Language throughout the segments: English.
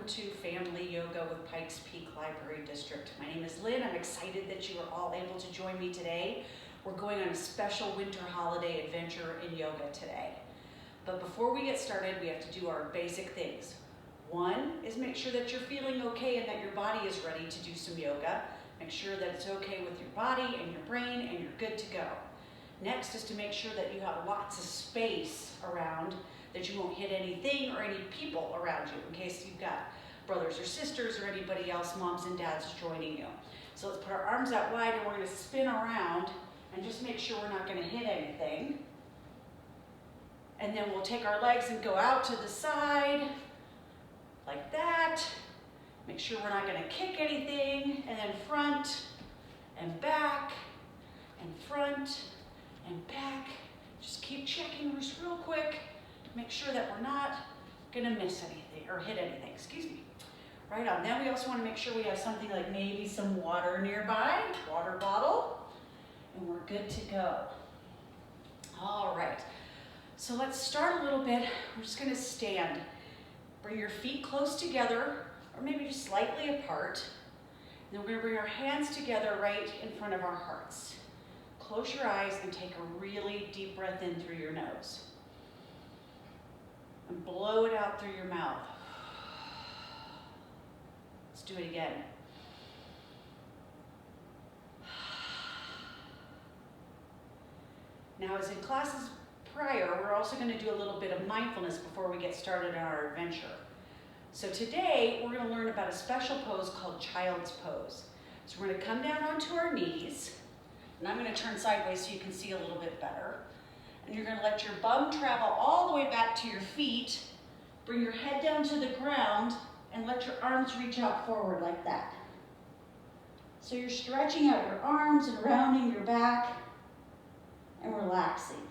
to Family Yoga with Pikes Peak Library District. My name is Lynn. I'm excited that you are all able to join me today. We're going on a special winter holiday adventure in yoga today. But before we get started, we have to do our basic things. One is make sure that you're feeling okay and that your body is ready to do some yoga. Make sure that it's okay with your body and your brain and you're good to go. Next is to make sure that you have lots of space around, that you won't hit anything or any people around you in case you've got brothers or sisters or anybody else, moms and dads joining you. So let's put our arms out wide and we're going to spin around and just make sure we're not going to hit anything. And then we'll take our legs and go out to the side like that. Make sure we're not going to kick anything. And then front and back and front and back. Just keep checking just real quick. Make sure that we're not gonna miss anything or hit anything, excuse me. Right on. Then we also want to make sure we have something like maybe some water nearby, water bottle, and we're good to go. All right, so let's start a little bit. We're just gonna stand. Bring your feet close together or maybe just slightly apart. And then we're gonna bring our hands together right in front of our hearts. Close your eyes and take a really deep breath in through your nose. And blow it out through your mouth. Let's do it again. Now, as in classes prior, we're also going to do a little bit of mindfulness before we get started on our adventure. So today, we're going to learn about a special pose called Child's Pose. So we're going to come down onto our knees, and I'm going to turn sideways so you can see a little bit better. And you're going to let your bum travel all the way back to your feet. Bring your head down to the ground and let your arms reach out forward like that. So you're stretching out your arms and rounding your back and relaxing.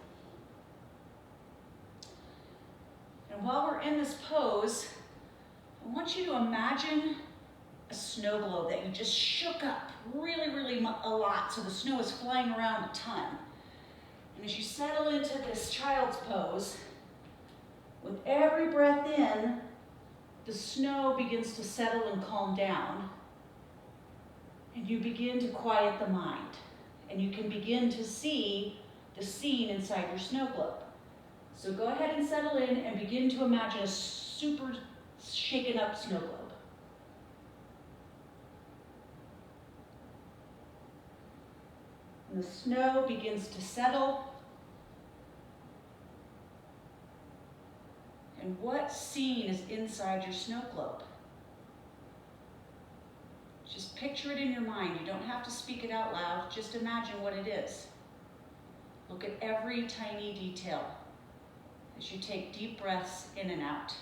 And while we're in this pose, I want you to imagine a snow globe that you just shook up really a lot so the snow is flying around a ton. And as you settle into this child's pose, with every breath in, the snow begins to settle and calm down. And you begin to quiet the mind. And you can begin to see the scene inside your snow globe. So go ahead and settle in and begin to imagine a super shaken up snow globe. And the snow begins to settle. And what scene is inside your snow globe? Just picture it in your mind. You don't have to speak it out loud. Just imagine what it is. Look at every tiny detail as you take deep breaths in and out.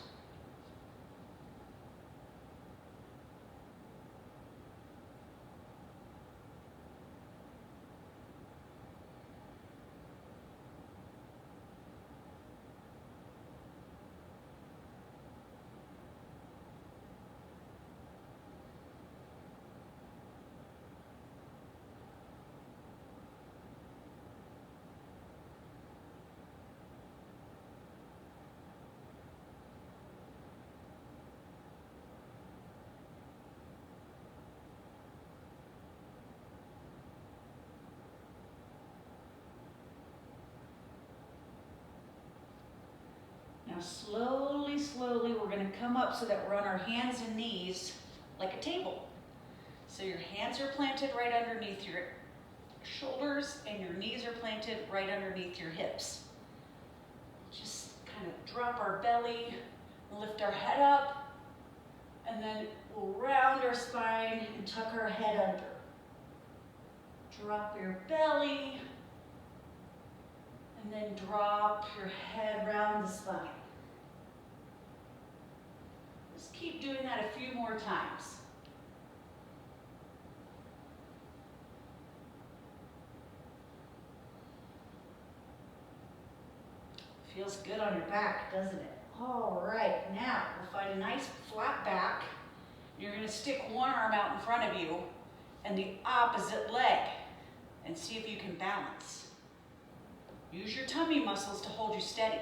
Now slowly, we're going to come up so that we're on our hands and knees like a table. So your hands are planted right underneath your shoulders and your knees are planted right underneath your hips. Just kind of drop our belly, lift our head up, and then we'll round our spine and tuck our head under. Drop your belly, and then drop your head round the spine. Just keep doing that a few more times. Feels good on your back, doesn't it? All right, now we'll find a nice flat back. You're going to stick one arm out in front of you and the opposite leg and see if you can balance. Use your tummy muscles to hold you steady.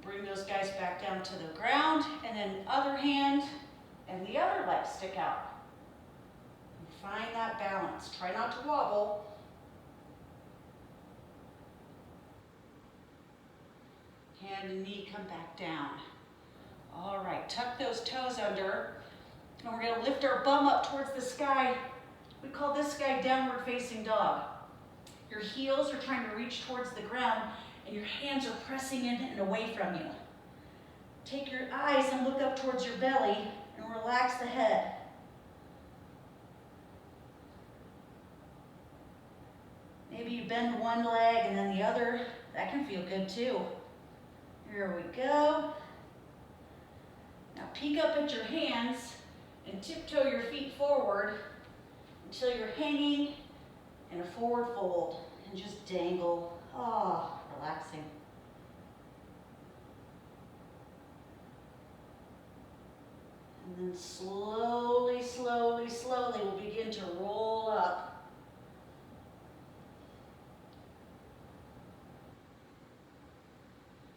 Bring those guys back down to the ground, and then other hand and the other leg stick out. And find that balance. Try not to wobble. Hand and knee come back down. All right, tuck those toes under, and we're gonna lift our bum up towards the sky. We call this guy downward facing dog. Your heels are trying to reach towards the ground, and your hands are pressing in and away from you. Take your eyes and look up towards your belly and relax the head. Maybe you bend one leg and then the other. That can feel good too. Here we go. Now peek up at your hands and tiptoe your feet forward until you're hanging in a forward fold and just dangle. Ah, relaxing. And then slowly, slowly, slowly we'll begin to roll up.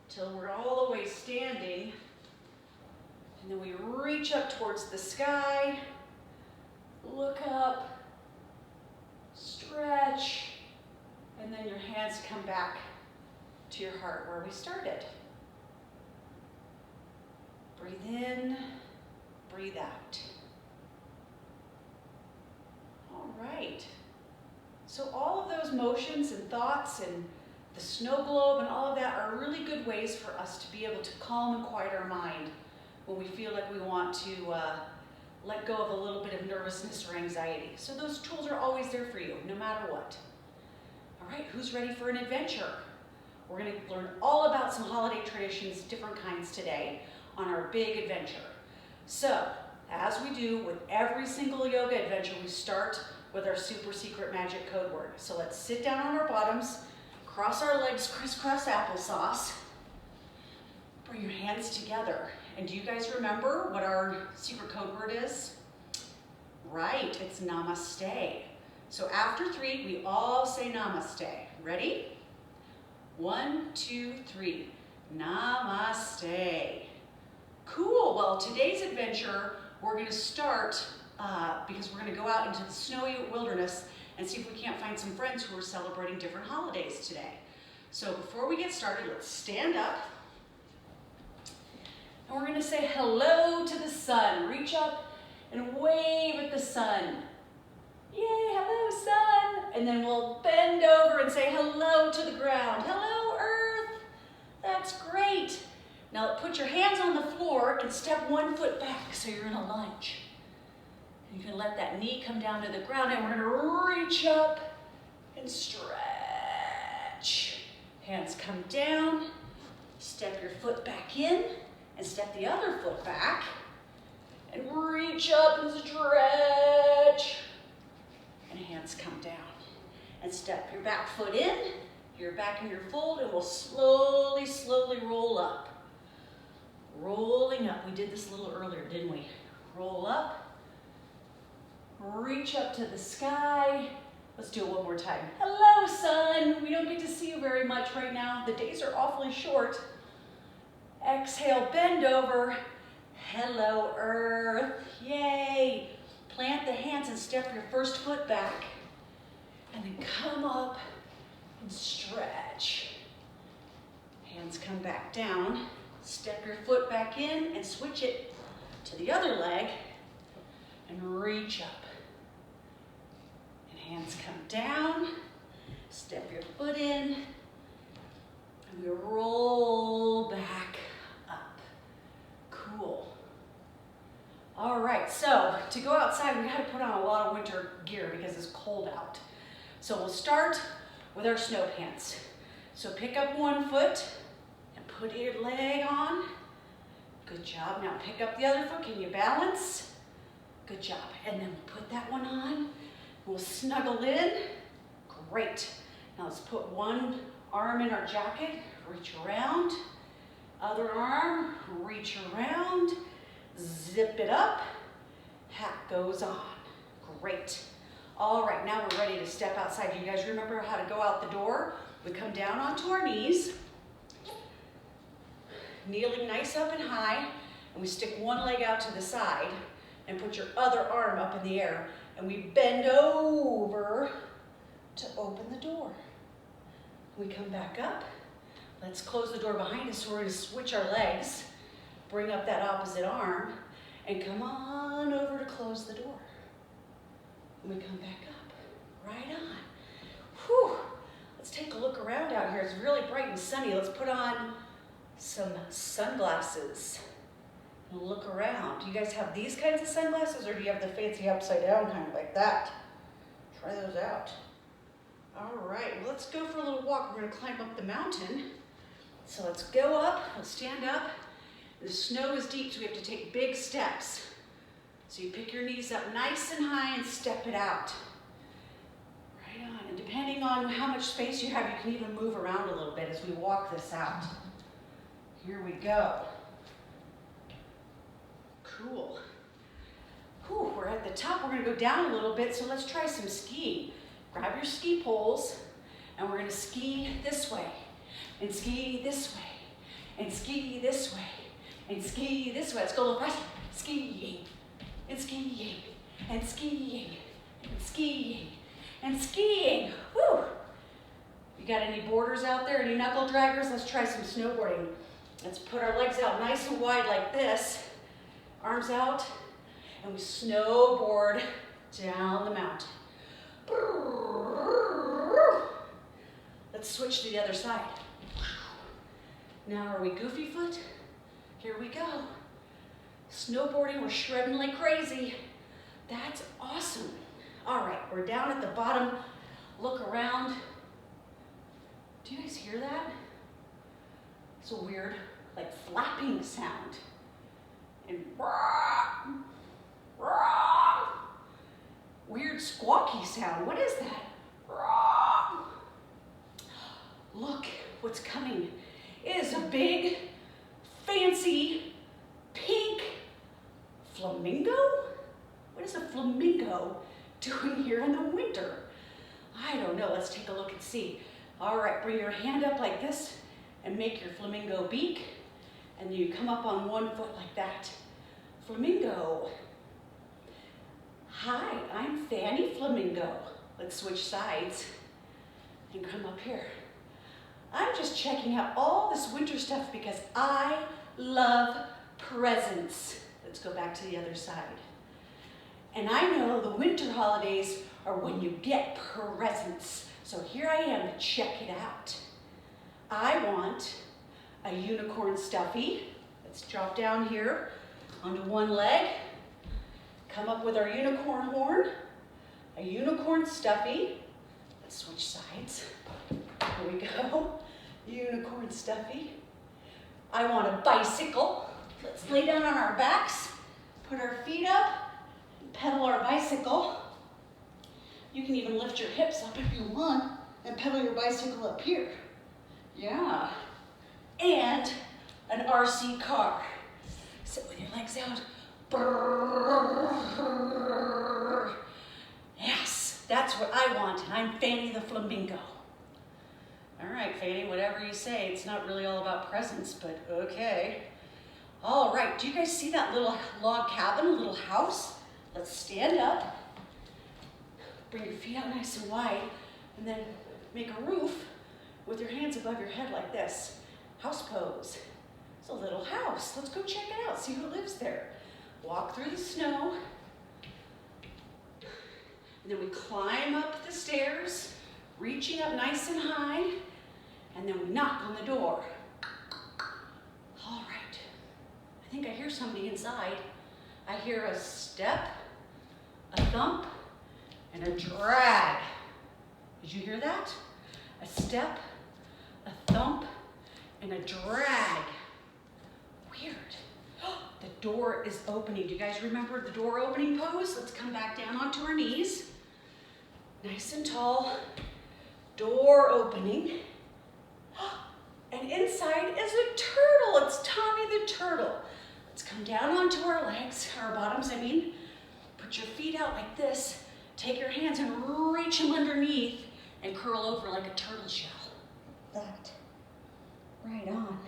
Till we're all the way standing. And then we reach up towards the sky, look up, stretch, and then your hands come back to your heart where we started. Breathe in, breathe out. All right. So all of those motions and thoughts and the snow globe and all of that are really good ways for us to be able to calm and quiet our mind when we feel like we want to let go of a little bit of nervousness or anxiety. So those tools are always there for you, no matter what. All right, who's ready for an adventure? We're going to learn all about some holiday traditions, different kinds today, on our big adventure. So, as we do with every single yoga adventure, we start with our super secret magic code word. So let's sit down on our bottoms, cross our legs, crisscross applesauce. Bring your hands together. And do you guys remember what our secret code word is? Right, it's namaste. So after 3, we all say namaste. Ready? 1, 2, 3. Namaste. Cool, well today's adventure, we're going to start because we're going to go out into the snowy wilderness and see if we can't find some friends who are celebrating different holidays today. So before we get started, let's stand up. And we're going to say hello to the sun. Reach up and wave at the sun. Yay, hello sun. And then we'll bend over and say hello to the ground. Hello earth. That's great. Now put your hands on the floor and step 1 foot back so you're in a lunge. You can let that knee come down to the ground and we're going to reach up and stretch. Hands come down. Step your foot back in and step the other foot back. And reach up and stretch. And hands come down. And step your back foot in, your back in your fold, and we'll slowly, slowly roll up. Rolling up. We did this a little earlier, didn't we? Roll up. Reach up to the sky. Let's do it one more time. Hello, sun. We don't get to see you very much right now. The days are awfully short. Exhale, bend over. Hello, earth. Yay. Plant the hands and step your first foot back. And then come up and stretch. Hands come back down. Step your foot back in and switch it to the other leg and reach up. And hands come down. Step your foot in and we roll back up. Cool. All right, so to go outside, we got to put on a lot of winter gear because it's cold out. So we'll start with our snow pants. So pick up 1 foot and put your leg on. Good job. Now pick up the other foot. Can you balance? Good job. And then we'll put that one on. We'll snuggle in. Great. Now let's put one arm in our jacket. Reach around. Other arm. Reach around. Zip it up. Hat goes on. Great. All right, now we're ready to step outside. Do you guys remember how to go out the door? We come down onto our knees. kneeling nice up and high, and we stick one leg out to the side and put your other arm up in the air, and we bend over to open the door. We come back up. Let's close the door behind us. So we're going to switch our legs, bring up that opposite arm, and come on over to close the door. And we come back up, right on. Whew. Let's take a look around out here. It's really bright and sunny. Let's put on some sunglasses and look around. Do you guys have these kinds of sunglasses, or do you have the fancy upside down kind like that? Try those out. All right, well, let's go for a little walk. We're going to climb up the mountain. So let's go up, let's stand up. The snow is deep, so we have to take big steps. So you pick your knees up nice and high and step it out. Right on, and depending on how much space you have, you can even move around a little bit as we walk this out. Here we go. Cool. Whew, we're at the top. We're going to go down a little bit, so let's try some skiing. Grab your ski poles, and we're going to ski this way, and ski this way, and ski this way, and ski this way. Let's go a little faster. Skiing, and skiing, and skiing, and skiing, and skiing. Woo! You got any boarders out there? Any knuckle draggers? Let's try some snowboarding. Let's put our legs out nice and wide like this. Arms out, and we snowboard down the mountain. Let's switch to the other side. Now are we goofy foot? Here we go. Snowboarding, we're shredding like crazy. That's awesome. All right, we're down at the bottom. Look around. Do you guys hear that? It's a weird, like flapping sound. And weird squawky sound. What is that? Look what's coming. It is a big, fancy, pink flamingo? What is a flamingo doing here in the winter? I don't know. Let's take a look and see. All right, bring your hand up like this and make your flamingo beak. And then you come up on one foot like that. Flamingo. Hi, I'm Fanny Flamingo. Let's switch sides and come up here. I'm just checking out all this winter stuff because I love presents. Let's go back to the other side. And I know the winter holidays are when you get presents. So here I am to check it out. I want a unicorn stuffy. Let's drop down here onto one leg. Come up with our unicorn horn. A unicorn stuffy. Let's switch sides. Here we go. Unicorn stuffy. I want a bicycle. Let's lay down on our backs, put our feet up, and pedal our bicycle. You can even lift your hips up if you want and pedal your bicycle up here. Yeah. And an RC car. Sit with your legs out. Brrr. Yes, that's what I want, and I'm Fanny the Flamingo. All right, Fanny, whatever you say. It's not really all about presents, but okay. All right, do you guys see that little log cabin, a little house? Let's stand up. Bring your feet out nice and wide, and then make a roof with your hands above your head like this. House pose. It's a little house. Let's go check it out, see who lives there. Walk through the snow. And then we climb up the stairs, reaching up nice and high, and then we knock on the door. All right. I think I hear somebody inside. I hear a step, a thump, and a drag. Did you hear that? A step, a thump, and a drag. Weird. The door is opening. Do you guys remember the door opening pose? Let's come back down onto our knees. Nice and tall. Door opening. And inside is a turtle. It's Tommy the turtle. Let's come down onto our legs, our bottoms, I mean. Put your feet out like this. Take your hands and reach them underneath and curl over like a turtle shell. That. Right on.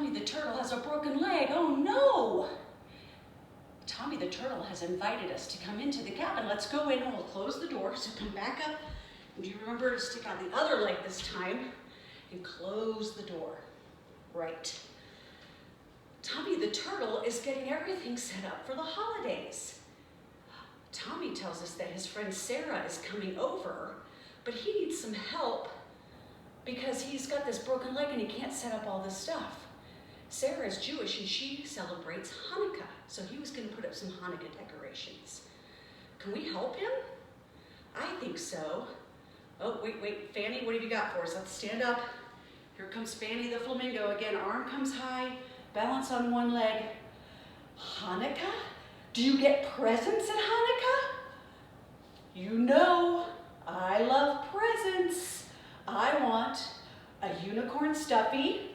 Tommy the turtle has a broken leg. Oh no! Tommy the turtle has invited us to come into the cabin. Let's go in and we'll close the door. So come back up. And do you remember to stick out the other leg this time and close the door? Right. Tommy the turtle is getting everything set up for the holidays. Tommy tells us that his friend Sarah is coming over, but he needs some help because he's got this broken leg and he can't set up all this stuff. Sarah is Jewish and she celebrates Hanukkah, so he was going to put up some Hanukkah decorations. Can we help him? I think so. Oh, wait, Fanny, what have you got for us? Let's stand up. Here comes Fanny the flamingo again. Arm comes high, balance on one leg. Hanukkah? Do you get presents at Hanukkah? You know, I love presents. I want a unicorn stuffy.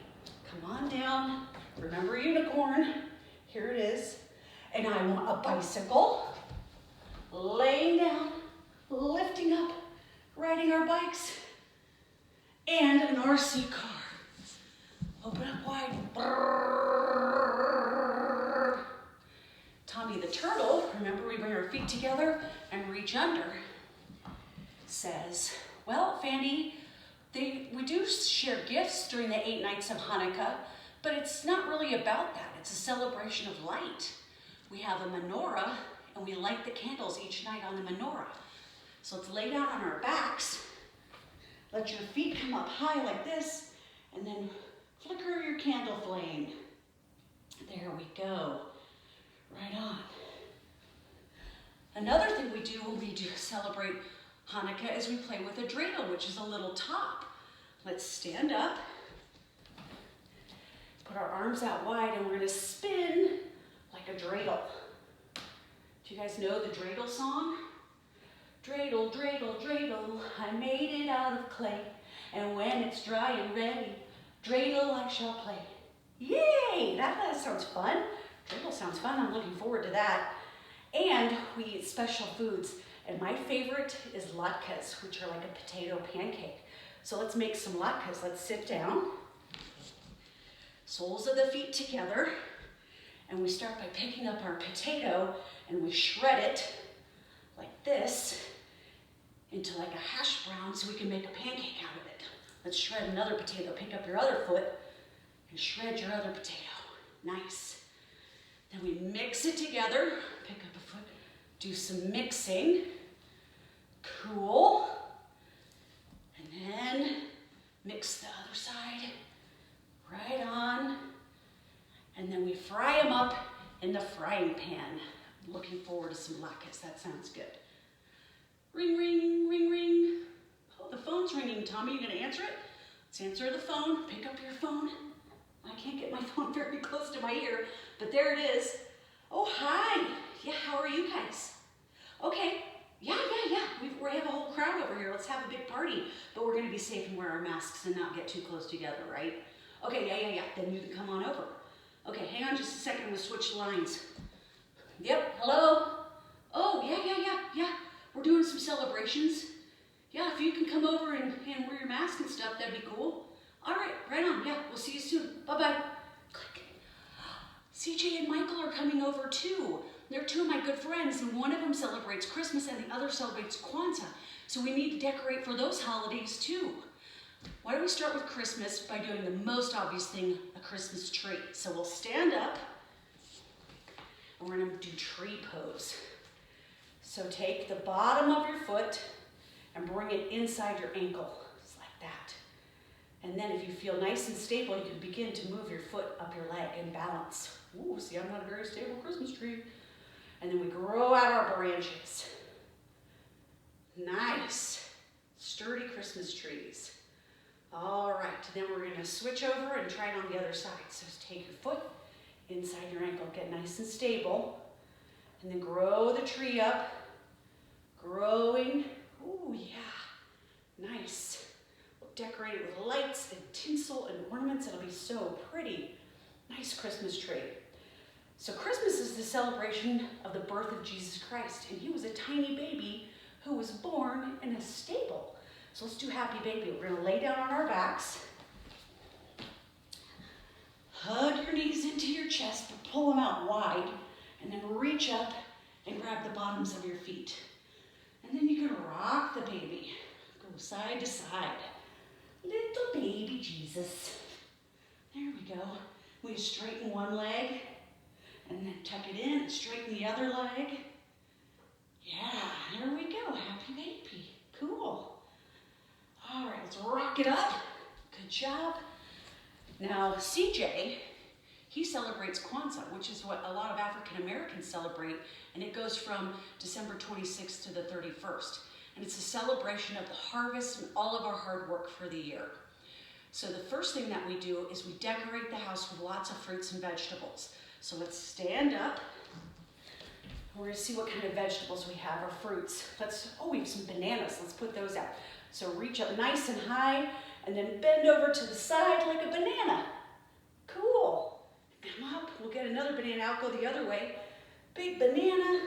Come on down. Remember unicorn. Here it is. And I want a bicycle. Laying down, lifting up, riding our bikes. And an RC car. Open up wide. Brrr. Tommy the turtle, remember we bring our feet together and reach under, says, well, Fanny, we do share gifts during the 8 nights of Hanukkah, but it's not really about that. It's a celebration of light. We have a menorah, and we light the candles each night on the menorah. So let's lay down on our backs. Let your feet come up high like this, and then flicker your candle flame. There we go. Right on. Another thing we do when we do celebrate Hanukkah is we play with a dreidel, which is a little top. Let's stand up, put our arms out wide, and we're going to spin like a dreidel. Do you guys know the dreidel song? Dreidel, dreidel, dreidel, I made it out of clay, and when it's dry and ready, dreidel I shall play. Yay! That sounds fun. Dreidel sounds fun. I'm looking forward to that. And we eat special foods. And my favorite is latkes, which are like a potato pancake. So let's make some latkes. Let's sit down. Soles of the feet together. And we start by picking up our potato and we shred it like this into like a hash brown so we can make a pancake out of it. Let's shred another potato. Pick up your other foot and shred your other potato. Nice. Then we mix it together. Pick up a foot. Do some mixing. Cool. And then mix the other side. Right on. And then we fry them up in the frying pan. I'm looking forward to some latkes. That sounds good. Ring, ring, ring, ring. Oh, the phone's ringing. Tommy, you gonna answer it? Let's answer the phone. Pick up your phone. I can't get my phone very close to my ear, but there it is. Oh, hi. Yeah, how are you guys? Okay. Yeah. We have a whole crowd over here. Let's have a big party, but we're gonna be safe and wear our masks and not get too close together, right? Okay, yeah. Then you can come on over. Okay, hang on just a second. We'll switch lines. Yep, hello? Oh, yeah. We're doing some celebrations. Yeah, if you can come over and wear your mask and stuff, that'd be cool. All right, right on. Yeah, we'll see you soon. Bye-bye. Click. CJ and Michael are coming over too. They're two of my good friends, and one of them celebrates Christmas and the other celebrates Kwanzaa. So we need to decorate for those holidays too. Why don't we start with Christmas by doing the most obvious thing, a Christmas tree. So we'll stand up, and we're gonna do tree pose. So take the bottom of your foot and bring it inside your ankle, just like that. And then if you feel nice and stable, you can begin to move your foot up your leg and balance. Ooh, see, I'm not a very stable Christmas tree. And then we grow out our branches. Nice, sturdy Christmas trees. All right, then we're gonna switch over and try it on the other side. So just take your foot inside your ankle, get nice and stable, and then grow the tree up, growing. Ooh, yeah, nice. We'll decorate it with lights and tinsel and ornaments. It'll be so pretty. Nice Christmas tree. So Christmas is the celebration of the birth of Jesus Christ, and he was a tiny baby who was born in a stable. So let's do Happy Baby. We're gonna lay down on our backs, hug out wide, and then reach up and grab the bottoms of your feet. And then you can rock the baby. Go side to side. Little baby Jesus. There we go. We straighten one leg, and then tuck it in, and straighten the other leg. Yeah, there we go. Happy baby. Cool. All right, let's rock it up. Good job. Now, CJ, he celebrates Kwanzaa, which is what a lot of African Americans celebrate, and it goes from December 26th to the 31st. And it's a celebration of the harvest and all of our hard work for the year. So the first thing that we do is we decorate the house with lots of fruits and vegetables. So let's stand up. We're gonna see what kind of vegetables we have, or fruits. We have some bananas. Let's put those out. So reach up nice and high, and then bend over to the side like a banana. Cool. Come up, we'll get another banana out, go the other way. Big banana.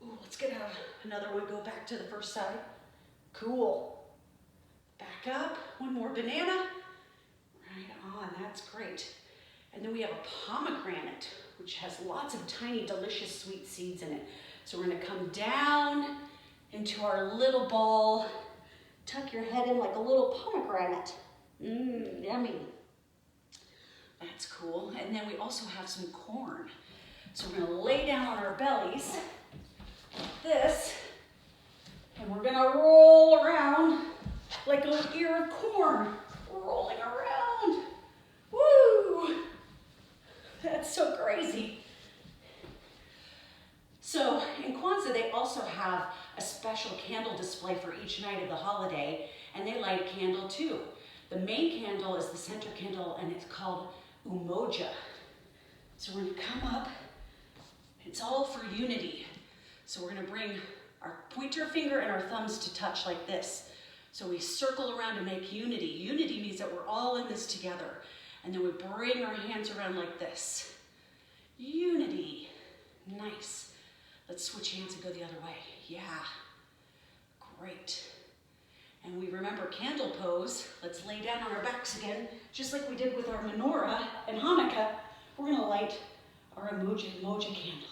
Ooh, let's get out another one, go back to the first side. Cool. Back up, one more banana. Right on, that's great. And then we have a pomegranate, which has lots of tiny, delicious sweet seeds in it. So we're gonna come down into our little ball. Tuck your head in like a little pomegranate. Yummy. That's cool. And then we also have some corn. So we're gonna lay down on our bellies, like this, and we're gonna roll around like a little ear of corn, rolling around. Woo! That's so crazy. So in Kwanzaa, they also have a special candle display for each night of the holiday, and they light a candle too. The main candle is the center candle, and it's called umoja. So we're gonna come up. It's all for unity. So we're gonna bring our pointer finger and our thumbs to touch like this. So we circle around to make unity. Unity means that we're all in this together. And then we bring our hands around like this. Unity. Nice. Let's switch hands and go the other way. Yeah. Great. And we remember candle pose. Let's lay down on our backs again, just like we did with our menorah and Hanukkah. We're gonna light our emoji candle.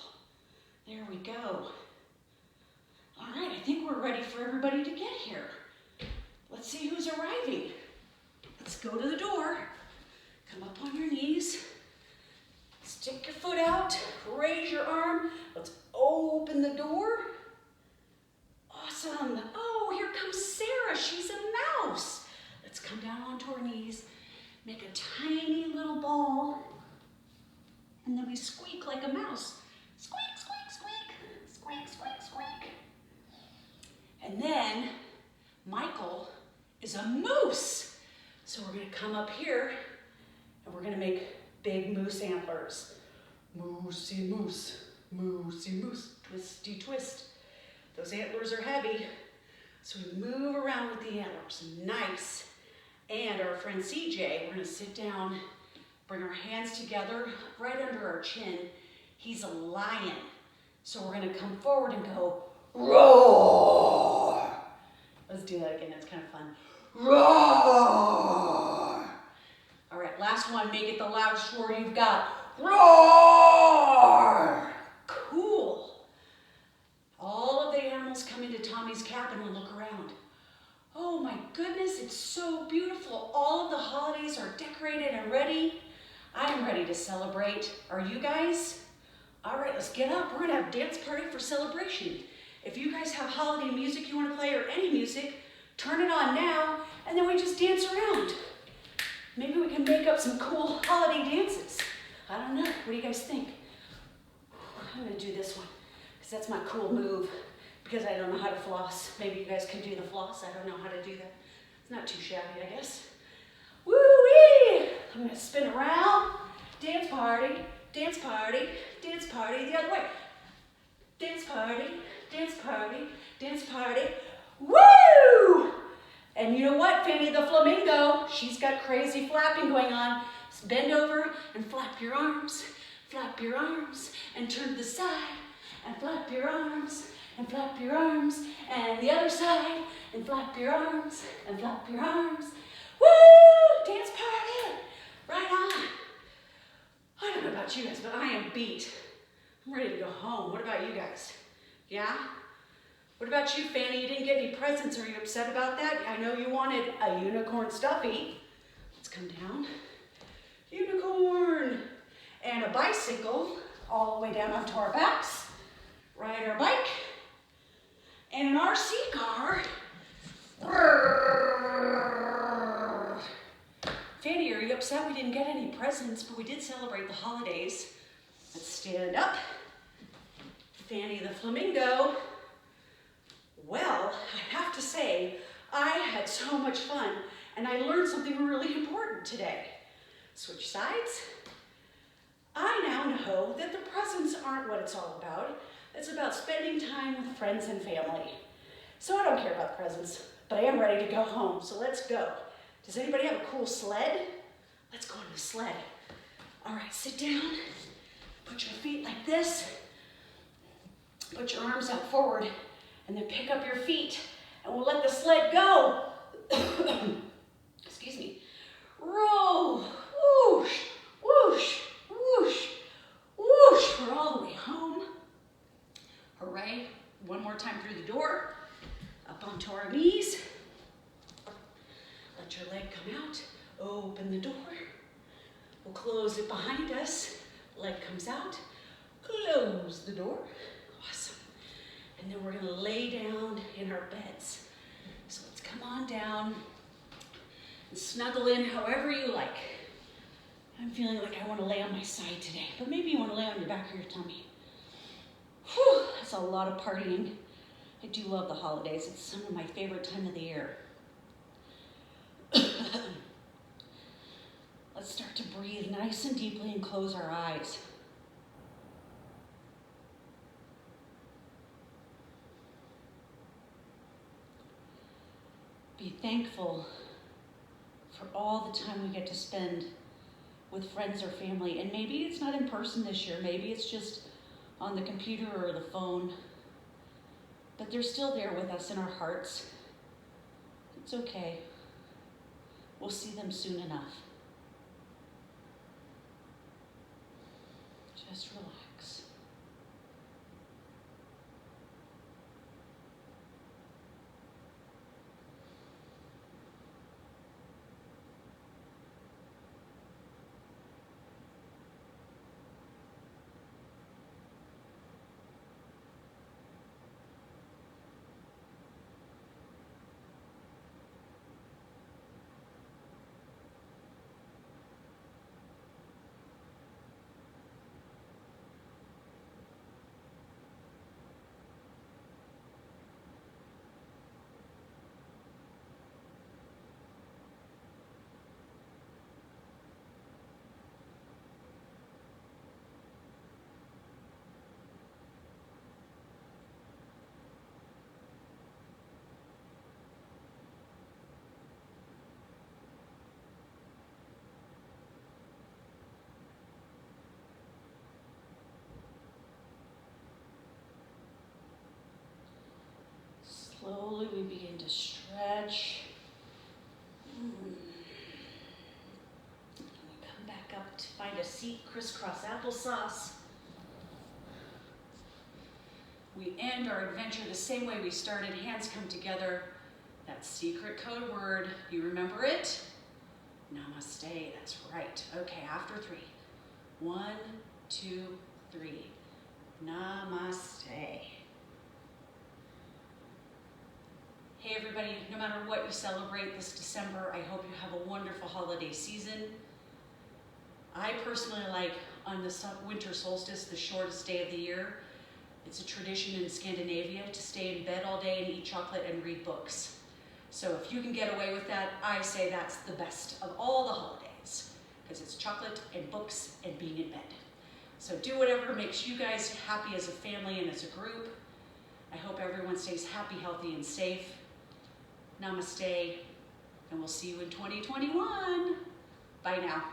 There we go. All right, I think we're ready for everybody to get here. Let's see who's arriving. Let's go to the door. Come up on your knees. Stick your foot out, raise your arm. Let's open the door. Awesome. Oh, here comes Sarah. She's a mouse. Let's come down onto our knees, make a tiny little ball, and then we squeak like a mouse. Squeak, squeak, squeak, squeak, squeak, squeak. And then Michael is a moose. So we're gonna come up here and we're gonna make big moose antlers. Moosey moose, moosey moose, twisty twist. Those antlers are heavy, so we move around with the antlers. Nice. And our friend CJ, we're gonna sit down, bring our hands together right under our chin. He's a lion. So we're gonna come forward and go, roar. Let's do that again, it's kind of fun. Roar. All right, last one, make it the loudest roar you've got. Roar. Cool. All of the animals come into Tommy's cabin and look around. Oh my goodness, it's so beautiful. All of the holidays are decorated and ready. I am ready to celebrate. Are you guys? All right, let's get up. We're gonna have a dance party for celebration. If you guys have holiday music you wanna play, or any music, turn it on now, and then we just dance around. Maybe we can make up some cool holiday dances. I don't know, what do you guys think? I'm gonna do this one, because that's my cool move, because I don't know how to floss. Maybe you guys can do the floss. I don't know how to do that. It's not too shabby, I guess. Woo-wee! I'm gonna spin around. Dance party, dance party, dance party, the other way. Dance party, dance party, dance party. Woo! And you know what, Fanny the Flamingo, she's got crazy flapping going on. So bend over and flap your arms, and turn to the side, and flap your arms, and flap your arms, and the other side, and flap your arms, and flap your arms. Woo! Dance party! Right on. I don't know about about you guys, but I am beat. I'm ready to go home. What about you guys? Yeah? What about you, Fanny? You didn't get any presents. Are you upset about that? I know you wanted a unicorn stuffy. Let's come down. Unicorn. And a bicycle all the way down onto our backs. Ride our bike. And an RC car. Fanny, are you upset we didn't get any presents, but we did celebrate the holidays? Let's stand up. Fanny the flamingo. Well, I have to say, I had so much fun, and I learned something really important today. Switch sides. I now know that the presents aren't what it's all about. It's about spending time with friends and family. So I don't care about the presents, but I am ready to go home, so let's go. Does anybody have a cool sled? Let's go on the sled. All right, sit down. Put your feet like this. Put your arms out forward, and then pick up your feet, and we'll let the sled go. Excuse me. Roll, whoosh, whoosh, whoosh, whoosh. We're all the way home. Hooray. One more time through the door. Up onto our knees. Let your leg come out. Open the door. We'll close it behind us. Leg comes out. Close the door. Awesome. And then we're going to lay down in our beds. So let's come on down and snuggle in however you like. I'm feeling like I want to lay on my side today, but maybe you want to lay on your back or your tummy. Whew, that's a lot of partying. I do love the holidays. It's some of my favorite time of the year. Let's start to breathe nice and deeply and close our eyes. Be thankful for all the time we get to spend with friends or family. And maybe it's not in person this year. Maybe it's just on the computer or the phone. But they're still there with us in our hearts. It's okay. We'll see them soon enough. Just relax. Slowly we begin to stretch. And we come back up to find a seat, crisscross applesauce. We end our adventure the same way we started. Hands come together. That secret code word, you remember it? Namaste, that's right. Okay, after 3. 1, 2, 3. Namaste. Hey everybody, no matter what you celebrate this December, I hope you have a wonderful holiday season. I personally like on the winter solstice, the shortest day of the year. It's a tradition in Scandinavia to stay in bed all day and eat chocolate and read books. So if you can get away with that, I say that's the best of all the holidays, because it's chocolate and books and being in bed. So do whatever makes you guys happy as a family and as a group. I hope everyone stays happy, healthy, and safe. Namaste, and we'll see you in 2021. Bye now.